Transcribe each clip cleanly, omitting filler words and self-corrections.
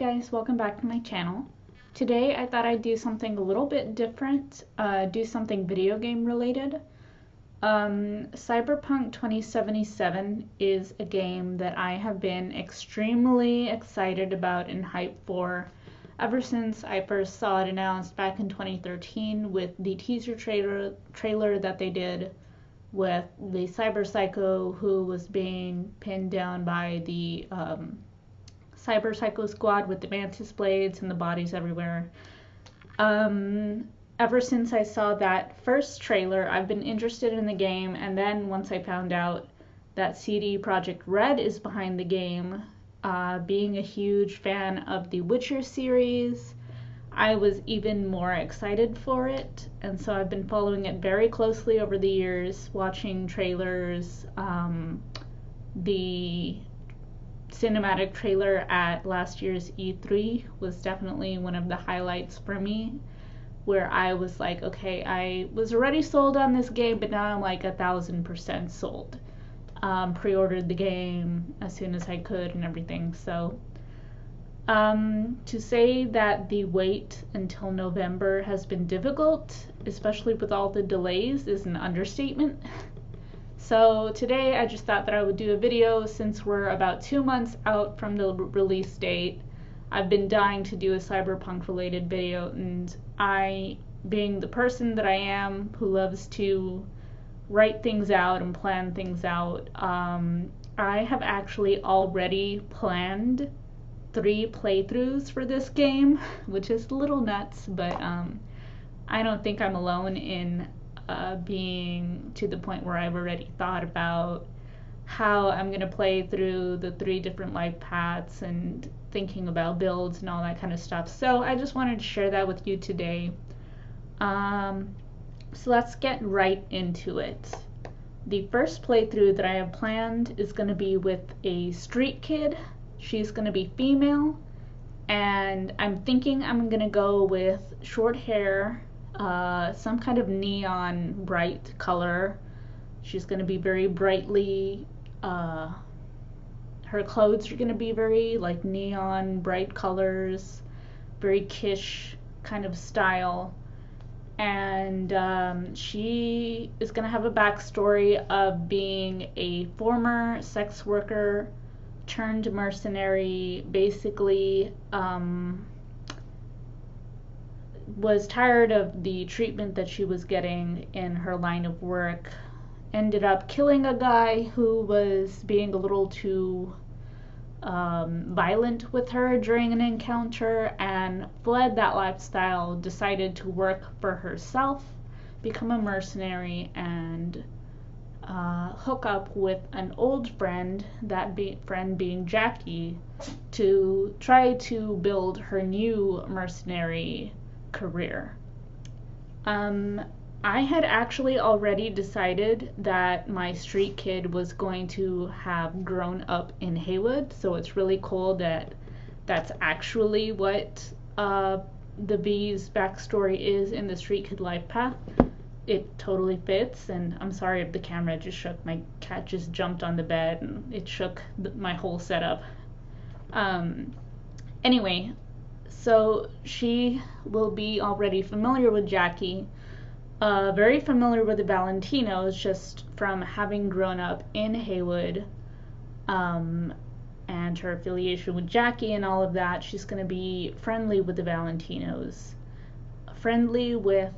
guys, welcome back to my channel. Today I thought I'd do something a little bit different, do something video game related. Cyberpunk 2077 is a game that I have been extremely excited about and hyped for ever since I first saw it announced back in 2013 with the teaser trailer that they did with the cyber psycho who was being pinned down by the Cyber Psycho Squad with the mantis blades and the bodies everywhere. Ever since I saw that first trailer, I've been interested in the game, and then once I found out that CD Projekt Red is behind the game, being a huge fan of the Witcher series, I was even more excited for it, and so I've been following it very closely over the years, watching trailers, the cinematic trailer at last year's E3 was definitely one of the highlights for me, where I was like, okay, I was already sold on this game, but now I'm like 1,000% sold. Pre-ordered the game as soon as I could and everything. So to say that the wait until November has been difficult, especially with all the delays, is an understatement. So today I just thought that I would do a video since we're about 2 months out from the release date. I've been dying to do a Cyberpunk related video, and I, being the person that I am who loves to write things out and plan things out, I have actually already planned 3 playthroughs for this game, which is a little nuts, but I don't think I'm alone in being to the point where I've already thought about how I'm going to play through the 3 different life paths and thinking about builds and all that kind of stuff. So I just wanted to share that with you today. So let's get right into it. The first playthrough that I have planned is going to be with a street kid. She's going to be female, and I'm thinking I'm going to go with short hair, some kind of neon bright color. She's going to be very brightly, her clothes are going to be very like neon bright colors, very Kish kind of style, and she is going to have a backstory of being a former sex worker turned mercenary, basically was tired of the treatment that she was getting in her line of work, ended up killing a guy who was being a little too violent with her during an encounter, and fled that lifestyle, decided to work for herself, become a mercenary, and hook up with an old friend, friend being Jacky, to try to build her new mercenary career. I had actually already decided that my street kid was going to have grown up in Haywood, so it's really cool that that's actually what the V's backstory is in the street kid life path. It totally fits, and I'm sorry if the camera just shook. My cat just jumped on the bed and it shook my whole setup. Anyway, so she will be already familiar with Jacky, very familiar with the Valentinos just from having grown up in Haywood, and her affiliation with Jacky and all of that. She's going to be friendly with the Valentinos, friendly with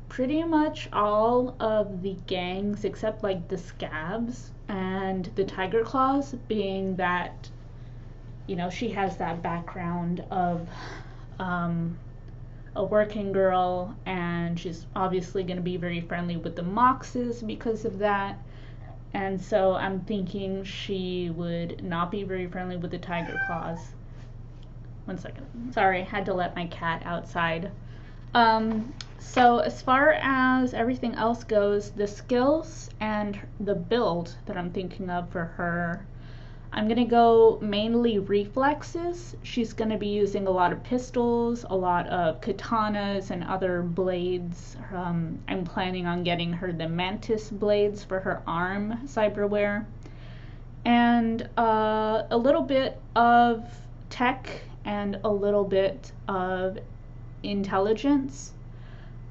pretty much all of the gangs except like the Scabs and the Tiger Claws, being that, you know, she has that background of a working girl, and she's obviously going to be very friendly with the Moxes because of that. And so I'm thinking she would not be very friendly with the Tiger Claws. One second. Sorry, I had to let my cat outside. So as far as everything else goes, the skills and the build that I'm thinking of for her, I'm going to go mainly reflexes. She's going to be using a lot of pistols, a lot of katanas and other blades. I'm planning on getting her the mantis blades for her arm cyberware. And a little bit of tech and a little bit of intelligence.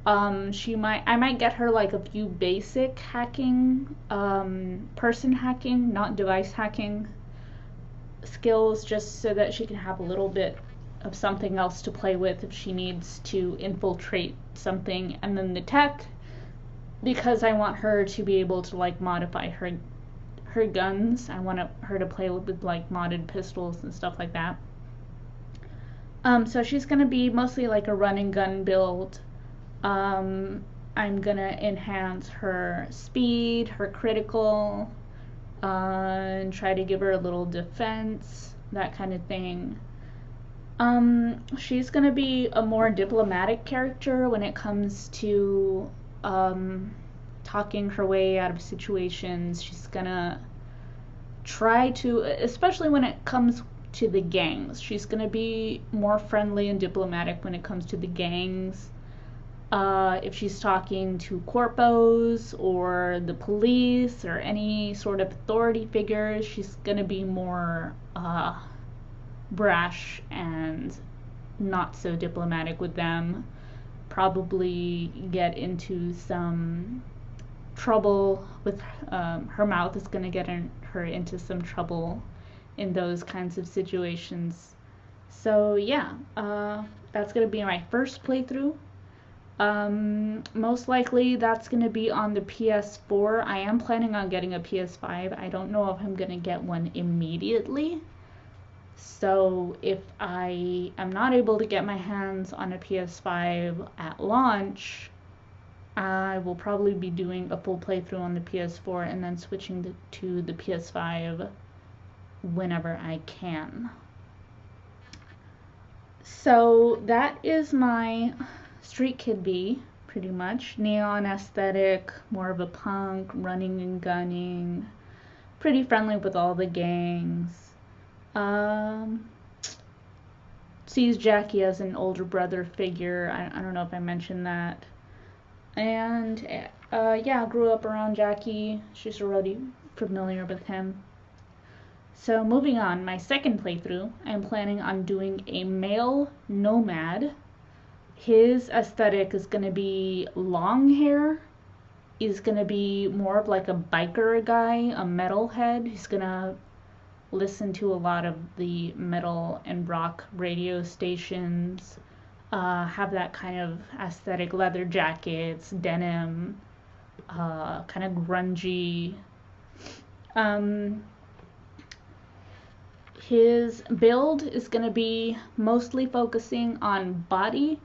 I might get her like a few basic hacking, person hacking, not device hacking skills, just so that she can have a little bit of something else to play with if she needs to infiltrate something. And then the tech, because I want her to be able to like modify her guns. I want her to play with like modded pistols and stuff like that. So she's gonna be mostly like a run and gun build. I'm gonna enhance her speed, her critical, and try to give her a little defense, that kind of thing. She's gonna be a more diplomatic character when it comes to talking her way out of situations. She's gonna try to, especially when it comes to the gangs, she's gonna be more friendly and diplomatic when it comes to the gangs. If she's talking to corpos or the police or any sort of authority figures, she's gonna be more brash and not so diplomatic with them. Probably get into some trouble with her mouth is gonna get her into some trouble in those kinds of situations. So yeah, that's gonna be my first playthrough. Most likely that's going to be on the PS4. I am planning on getting a PS5. I don't know if I'm going to get one immediately. So if I am not able to get my hands on a PS5 at launch, I will probably be doing a full playthrough on the PS4 and then switching to the PS5 whenever I can. So that is my Street Kid B, pretty much. Neon aesthetic, more of a punk, running and gunning, pretty friendly with all the gangs. Sees Jacky as an older brother figure. I don't know if I mentioned that. And yeah, grew up around Jacky. She's already familiar with him. So moving on, my second playthrough, I'm planning on doing a male nomad. His aesthetic is going to be long hair. He's going to be more of like a biker guy, a metalhead. He's going to listen to a lot of the metal and rock radio stations, have that kind of aesthetic, leather jackets, denim, kind of grungy. His build is going to be mostly focusing on body,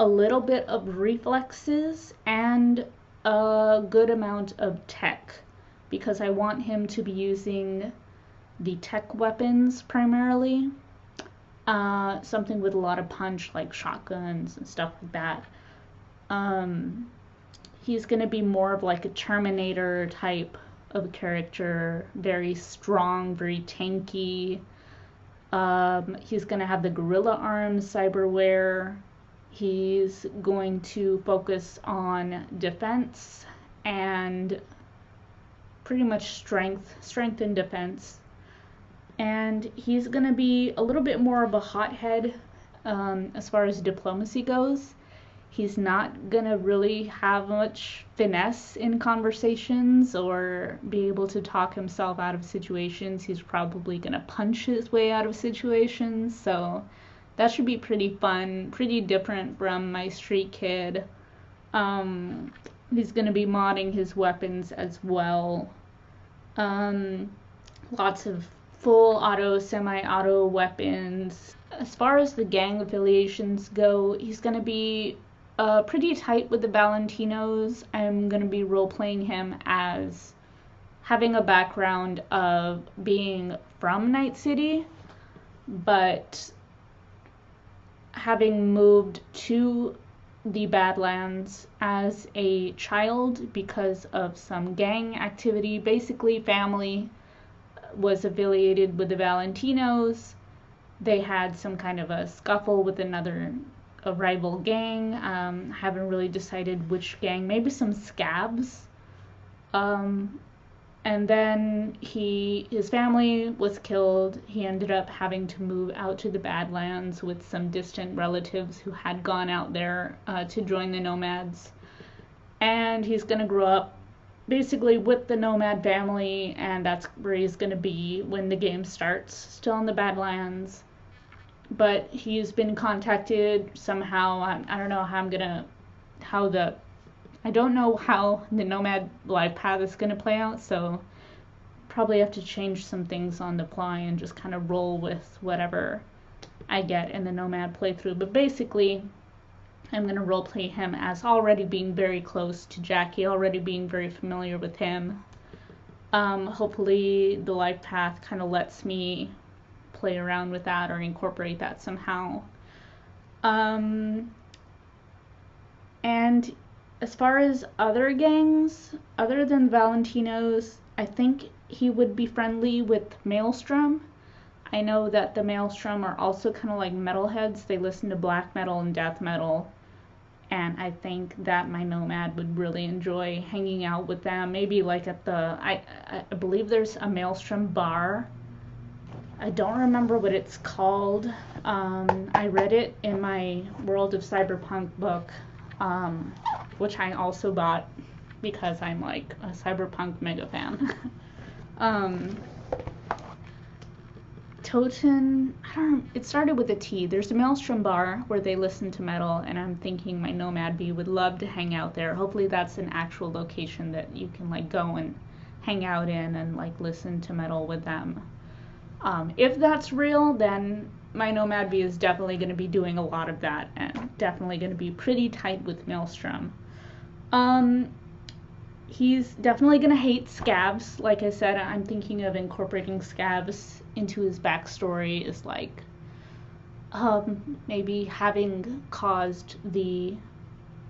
a little bit of reflexes, and a good amount of tech, because I want him to be using the tech weapons primarily. Something with a lot of punch, like shotguns and stuff like that. He's going to be more of like a Terminator type of a character, very strong, very tanky. He's going to have the gorilla arms, cyberware. He's going to focus on defense and pretty much strength and defense. And he's going to be a little bit more of a hothead as far as diplomacy goes. He's not going to really have much finesse in conversations or be able to talk himself out of situations. He's probably going to punch his way out of situations. So that should be pretty fun, pretty different from my Street Kid. He's going to be modding his weapons as well. Lots of full auto, semi-auto weapons. As far as the gang affiliations go, he's going to be pretty tight with the Valentinos. I'm going to be role-playing him as having a background of being from Night City, but having moved to the Badlands as a child because of some gang activity. Basically, family was affiliated with the Valentinos. They had some kind of a scuffle with a rival gang. Haven't really decided which gang. Maybe some scabs. And And then his family was killed. He ended up having to move out to the Badlands with some distant relatives who had gone out there to join the nomads. And he's going to grow up basically with the nomad family, and that's where he's going to be when the game starts, still in the Badlands. But he's been contacted somehow. I don't know I don't know how the nomad life path is going to play out, so probably have to change some things on the fly and just kind of roll with whatever I get in the nomad playthrough. But basically, I'm going to roleplay him as already being very close to Jacky, already being very familiar with him. Hopefully the life path kind of lets me play around with that or incorporate that somehow. And as far as other gangs, other than Valentino's, I think he would be friendly with Maelstrom. I know that the Maelstrom are also kind of like metalheads. They listen to black metal and death metal. And I think that my nomad would really enjoy hanging out with them. Maybe like at I believe there's a Maelstrom bar. I don't remember what it's called. I read it in my World of Cyberpunk book, which I also bought because I'm like a Cyberpunk mega fan. Toten, it started with a T. There's a Maelstrom bar where they listen to metal, and I'm thinking my nomad bee would love to hang out there. Hopefully that's an actual location that you can like go and hang out in and like listen to metal with them. If that's real, then my nomad bee is definitely going to be doing a lot of that and definitely going to be pretty tight with Maelstrom. He's definitely going to hate scabs. Like I said, I'm thinking of incorporating scabs into his backstory is like maybe having caused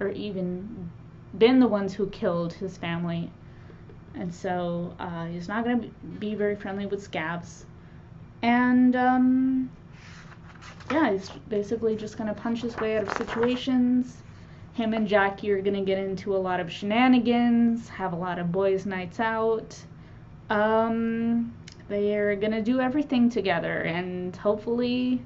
or even been the ones who killed his family. And so he's not going to be very friendly with scabs. And yeah, he's basically just going to punch his way out of situations. Him and Jacky are going to get into a lot of shenanigans, have a lot of boys' nights out. They are going to do everything together, and hopefully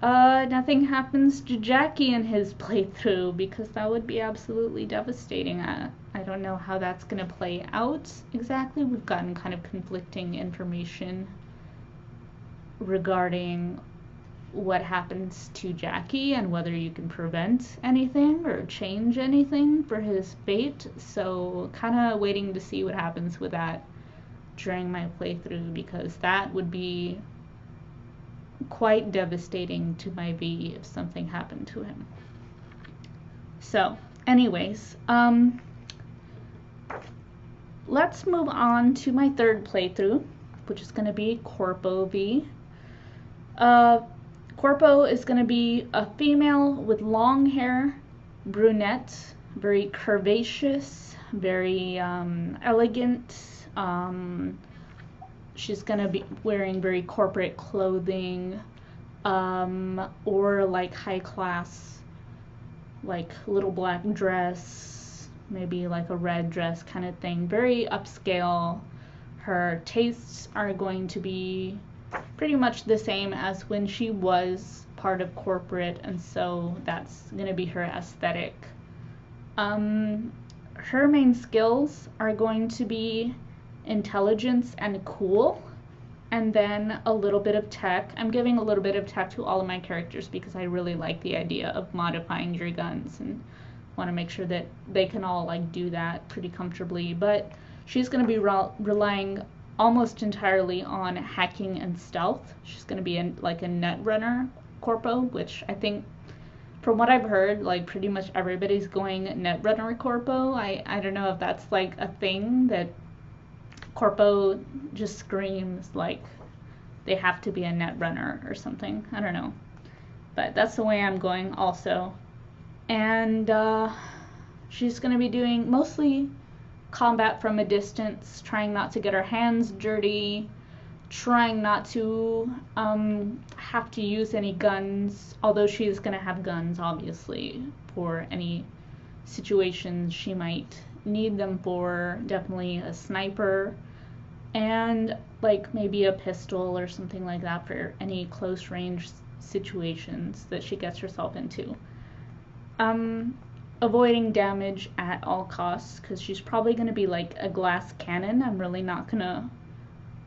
nothing happens to Jacky in his playthrough, because that would be absolutely devastating. I don't know how that's going to play out exactly. We've gotten kind of conflicting information regarding what happens to Jacky and whether you can prevent anything or change anything for his fate. So kind of waiting to see what happens with that during my playthrough, because that would be quite devastating to my V if something happened to him. So anyways, let's move on to my third playthrough, which is going to be Corpo V. Corpo is going to be a female with long hair, brunette, very curvaceous, very elegant. She's going to be wearing very corporate clothing, or like high class, like little black dress, maybe like a red dress kind of thing. Very upscale. Her tastes are going to be pretty much the same as when she was part of corporate, and so that's going to be her aesthetic. Her main skills are going to be intelligence and cool, and then a little bit of tech. I'm giving a little bit of tech to all of my characters because I really like the idea of modifying your guns and want to make sure that they can all like do that pretty comfortably. But she's going to be relying almost entirely on hacking and stealth. She's going to be like a net runner Corpo, which I think from what I've heard, like pretty much everybody's going net runner Corpo. I don't know if that's like a thing that Corpo just screams like they have to be a net runner or something. I don't know. But that's the way I'm going also. And she's going to be doing mostly combat from a distance, trying not to get her hands dirty, trying not to have to use any guns, although she is going to have guns, obviously, for any situations she might need them for. Definitely a sniper, and like maybe a pistol or something like that for any close range situations that she gets herself into. Um, Avoiding damage at all costs, because she's probably going to be like a glass cannon. I'm really not going to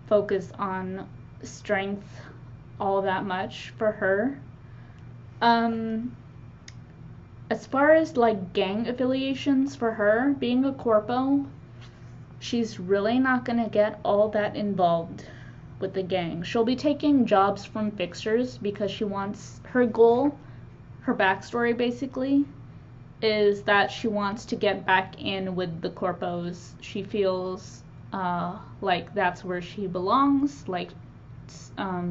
focus on strength all that much for her. As far as like gang affiliations for her, being a corpo, she's really not going to get all that involved with the gang. She'll be taking jobs from fixers because she wants, her goal, her backstory basically, is that she wants to get back in with the corpos. She feels like that's where she belongs, like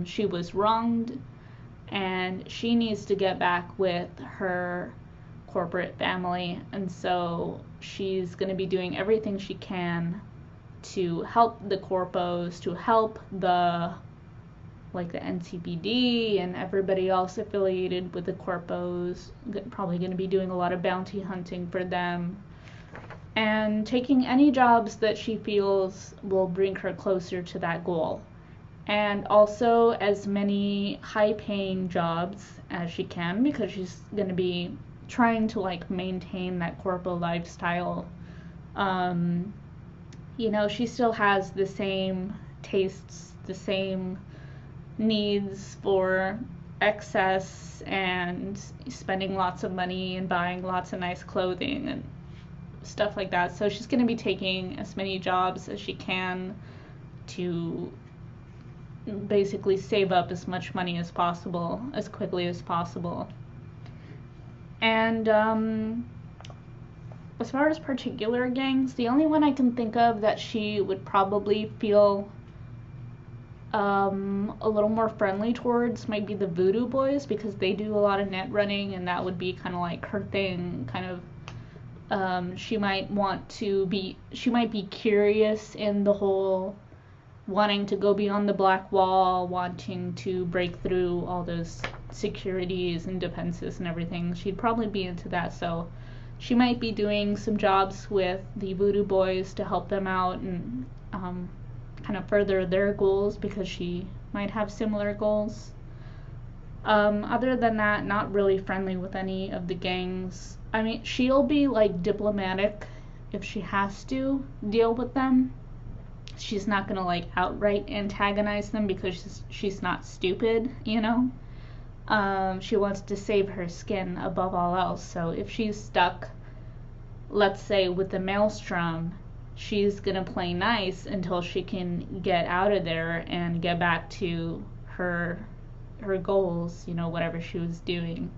she was wronged, and she needs to get back with her corporate family, and so she's going to be doing everything she can to help the corpos, to help the NCPD and everybody else affiliated with the corpos. Probably going to be doing a lot of bounty hunting for them and taking any jobs that she feels will bring her closer to that goal, and also as many high-paying jobs as she can, because she's going to be trying to like maintain that corpo lifestyle. She still has the same tastes, the same needs for excess and spending lots of money and buying lots of nice clothing and stuff like that. So she's going to be taking as many jobs as she can to basically save up as much money as possible, as quickly as possible. And as far as particular gangs, the only one I can think of that she would probably feel a little more friendly towards might be the Voodoo Boys, because they do a lot of net running, and that would be kind of like her thing. Kind of, she might be curious in the whole wanting to go beyond the black wall, wanting to break through all those securities and defenses and everything. She'd probably be into that, so she might be doing some jobs with the Voodoo Boys to help them out and kind of further their goals, because she might have similar goals. Other than that, not really friendly with any of the gangs. I mean, she'll be like diplomatic if she has to deal with them. She's not gonna like outright antagonize them, because she's not stupid, She wants to save her skin above all else. So if she's stuck, let's say, with the maelstrom, she's gonna play nice until she can get out of there and get back to her goals, whatever she was doing.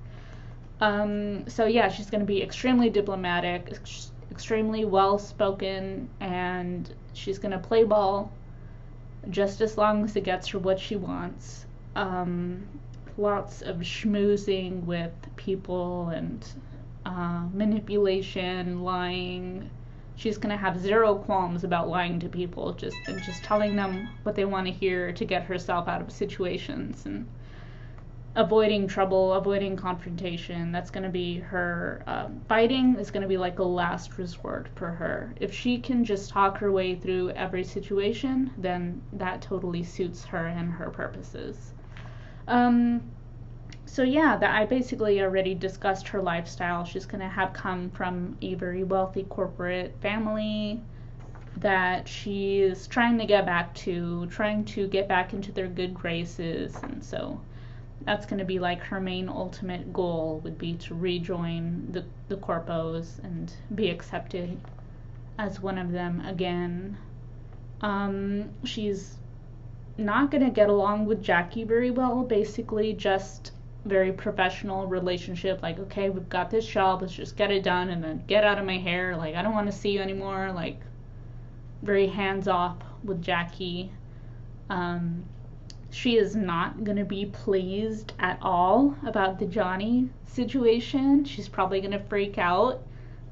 So yeah, she's gonna be extremely diplomatic, extremely well spoken, and she's gonna play ball just as long as it gets her what she wants. Lots of schmoozing with people and manipulation, lying. She's gonna have zero qualms about lying to people, just telling them what they want to hear to get herself out of situations, and avoiding trouble, avoiding confrontation. That's gonna be her. Fighting is gonna be like a last resort for her. If she can just talk her way through every situation, then that totally suits her and her purposes. So yeah, I basically already discussed her lifestyle. She's gonna have come from a very wealthy corporate family that she's trying to get back into their good graces, and so that's gonna be like her main ultimate goal, would be to rejoin the corpos and be accepted as one of them again. She's not gonna get along with Jacky very well, basically just very professional relationship, like, okay, we've got this job, let's just get it done and then get out of my hair, like, I don't want to see you anymore, like, very hands off with Jacky. She is not going to be pleased at all about the Johnny situation. She's probably going to freak out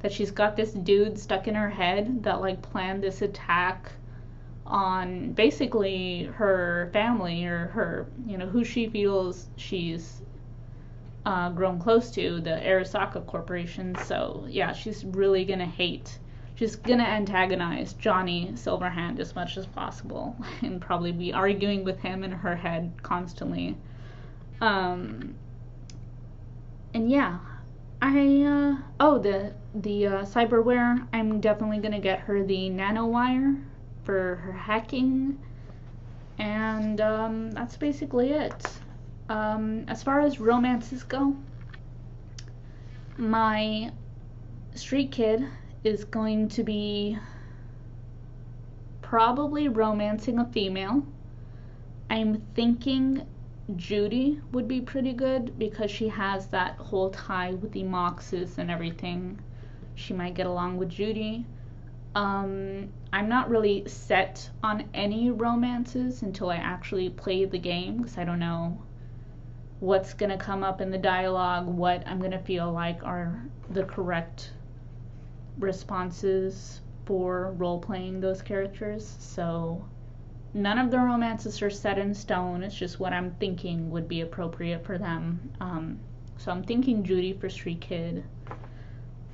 that she's got this dude stuck in her head that like planned this attack on basically her family, or her, who she feels she's grown close to, the Arasaka Corporation. So yeah, she's really gonna hate She's gonna antagonize Johnny Silverhand as much as possible and probably be arguing with him in her head constantly. And yeah, the cyberware, I'm definitely gonna get her the nanowire for her hacking, and that's basically it. As far as romances go, my street kid is going to be probably romancing a female. I'm thinking Judy would be pretty good because she has that whole tie with the Moxes and everything. She might get along with Judy. I'm not really set on any romances until I actually play the game, because I don't know what's gonna come up in the dialogue, what I'm gonna feel like are the correct responses for role-playing those characters. So none of the romances are set in stone. It's just what I'm thinking would be appropriate for them. So I'm thinking Judy for Street Kid.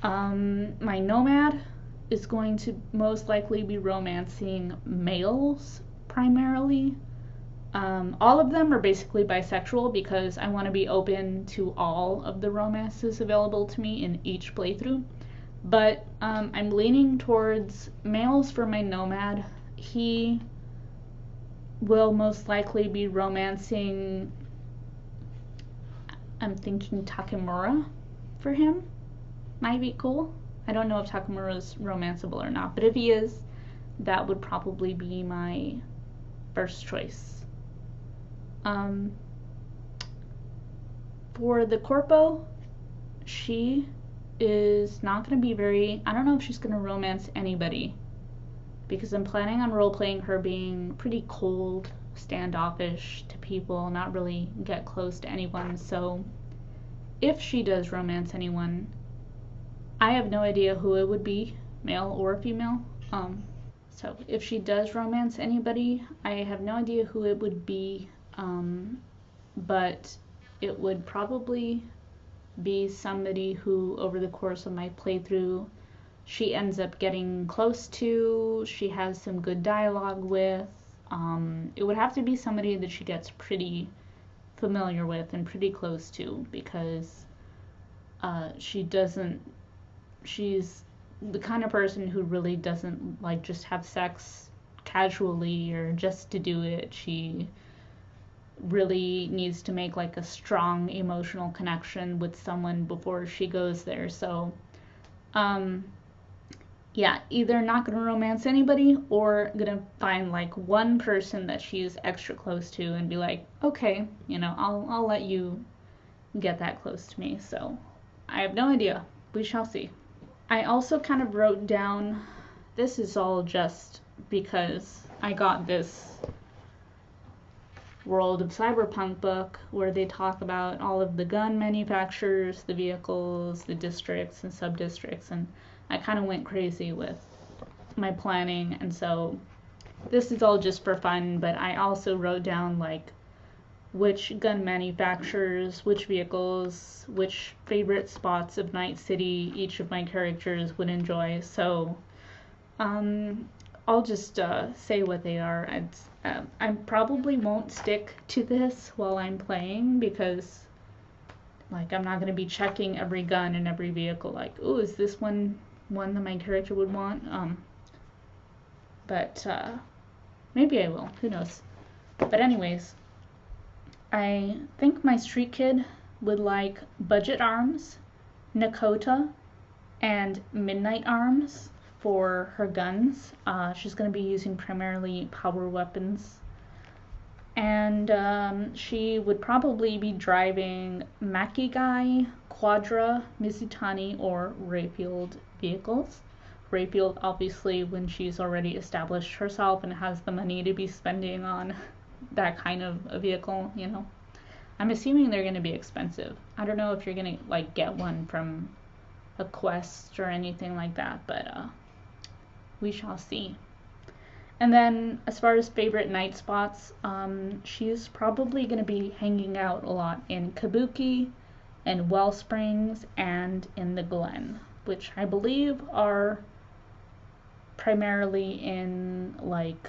My Nomad is going to most likely be romancing males primarily. All of them are basically bisexual because I want to be open to all of the romances available to me in each playthrough. But I'm leaning towards males for my Nomad. He will most likely be romancing, I'm thinking Takemura for him. Might be cool. I don't know if Takemura's romanceable or not, but if he is, that would probably be my first choice. For the Corpo, she is not going to be very, I don't know if she's going to romance anybody, because I'm planning on role-playing her being pretty cold, standoffish to people, not really get close to anyone. So if she does romance anyone, I have no idea who it would be, male or female. So if she does romance anybody, I have no idea who it would be, but it would probably be somebody who, over the course of my playthrough, she ends up getting close to, she has some good dialogue with. It would have to be somebody that she gets pretty familiar with and pretty close to, because she's the kind of person who really doesn't like just have sex casually or just to do it. She really needs to make like a strong emotional connection with someone before she goes there. So yeah, either not gonna romance anybody or gonna find like one person that she's extra close to and be like, okay, I'll let you get that close to me. So I have no idea. We shall see. I also kind of wrote down, this is all just because I got this World of Cyberpunk book where they talk about all of the gun manufacturers, the vehicles, the districts and sub-districts, and I kind of went crazy with my planning, and so this is all just for fun, but I also wrote down like which gun manufacturers, which vehicles, which favorite spots of Night City each of my characters would enjoy. So I'll just say what they are. I probably won't stick to this while I'm playing, because like I'm not going to be checking every gun and every vehicle like, oh, is this one that my character would want? But maybe I will. Who knows? But anyways, I think my street kid would like budget arms, Nakota, and midnight arms for her guns. She's going to be using primarily power weapons. And she would probably be driving Makigai, Quadra, Mizutani, or Rayfield vehicles. Rayfield, obviously, when she's already established herself and has the money to be spending on that kind of a vehicle, I'm assuming they're going to be expensive. I don't know if you're going to like get one from a quest or anything like that, but we shall see. And then as far as favorite night spots, she's probably going to be hanging out a lot in Kabuki and Wellsprings and in the Glen, which I believe are primarily in like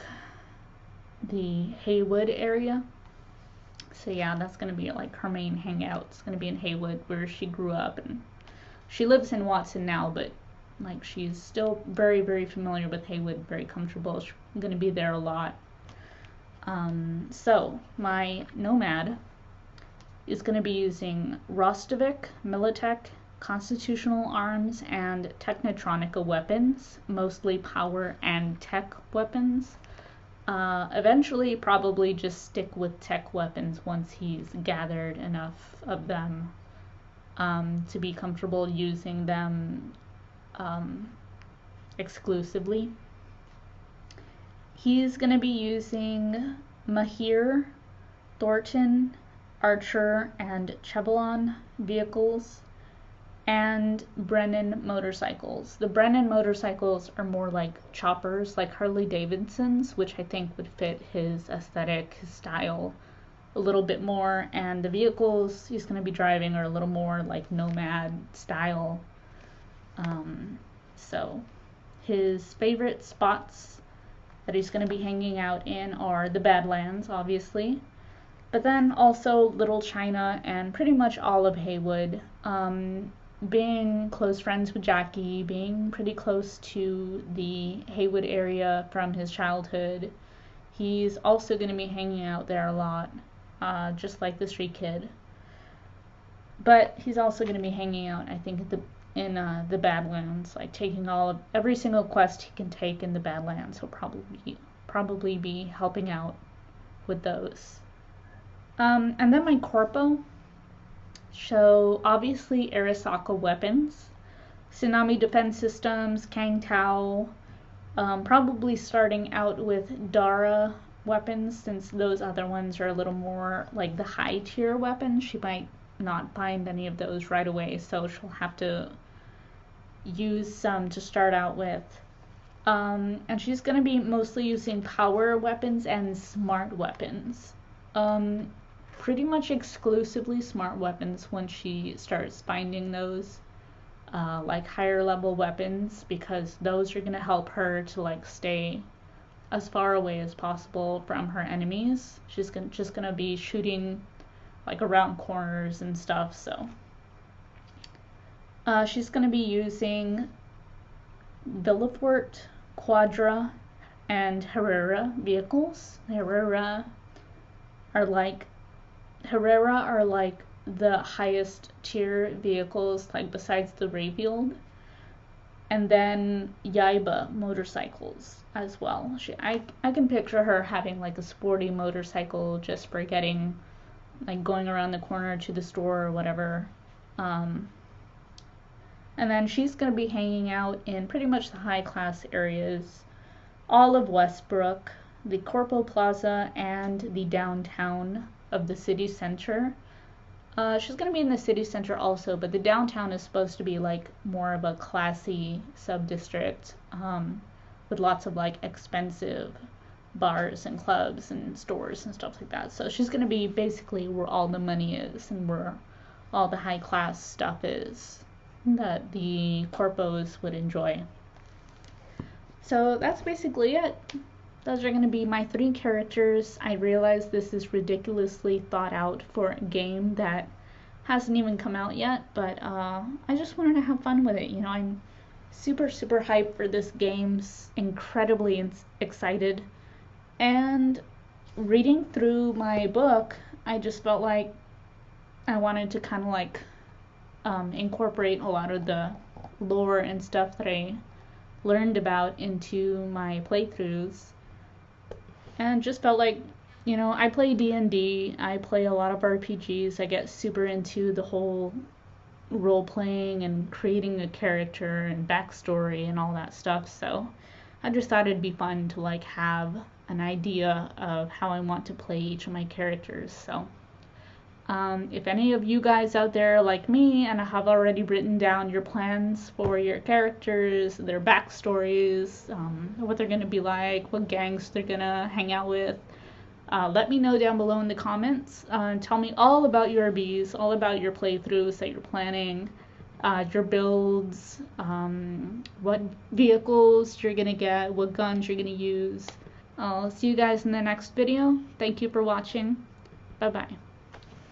the Haywood area. So yeah, that's gonna be like her main hangout. It's gonna be in Haywood where she grew up, and she lives in Watson now, but like she's still very, very familiar with Haywood, very comfortable. She's gonna be there a lot. So my nomad is gonna be using Rostovik, Militech, Constitutional Arms, and Technotronica weapons, mostly power and tech weapons. Eventually probably just stick with tech weapons once he's gathered enough of them to be comfortable using them exclusively. He's going to be using Mahir, Thornton, Archer, and Chevelon vehicles, and Brennan motorcycles. The Brennan motorcycles are more like choppers, like Harley Davidsons, which I think would fit his aesthetic, his style a little bit more. And the vehicles he's going to be driving are a little more like nomad style. So his favorite spots that he's going to be hanging out in are the Badlands, obviously, but then also Little China and pretty much all of Haywood. Being close friends with Jacky, being pretty close to the Haywood area from his childhood, he's also going to be hanging out there a lot, just like the street kid. But he's also going to be hanging out, I think, in the Badlands, like taking every single quest he can take in the Badlands. He'll probably be helping out with those. And then my Corpo. So obviously Arasaka weapons, Tsunami defense systems, Kang Tao, probably starting out with Dara weapons, since those other ones are a little more like the high tier weapons. She might not find any of those right away, so she'll have to use some to start out with. And she's going to be mostly using power weapons and smart weapons. Pretty much exclusively smart weapons once she starts finding those like higher level weapons, because those are going to help her to like stay as far away as possible from her enemies. She's just going to be shooting like around corners and stuff. So she's going to be using Villefort, Quadra, and Herrera vehicles. Herrera are like the highest tier vehicles, like besides the Rayfield, and then Yaiba motorcycles as well. I can picture her having like a sporty motorcycle just for getting, like, going around the corner to the store or whatever. And then she's going to be hanging out in pretty much the high class areas, all of Westbrook, the Corpo Plaza, and the downtown of the city center. She's going to be in the city center also, but the downtown is supposed to be like more of a classy sub-district with lots of like expensive bars and clubs and stores and stuff like that. So she's going to be basically where all the money is and where all the high class stuff is that the corpos would enjoy. So that's basically it. Those are going to be my 3 characters. I realize this is ridiculously thought out for a game that hasn't even come out yet, but I just wanted to have fun with it. You know, I'm super hyped for this game, incredibly excited. And reading through my book, I just felt like I wanted to kind of like incorporate a lot of the lore and stuff that I learned about into my playthroughs. And just felt like, you know, I play D&D, I play a lot of RPGs, I get super into the whole role-playing and creating a character and backstory and all that stuff, so I just thought it'd be fun to like have an idea of how I want to play each of my characters. So if any of you guys out there like me and have already written down your plans for your characters, their backstories, what they're going to be like, what gangs they're going to hang out with, let me know down below in the comments. Tell me all about your bees, all about your playthroughs that you're planning, your builds, what vehicles you're gonna get, what guns you're gonna use. I'll see you guys in the next video. Thank you for watching. Bye bye.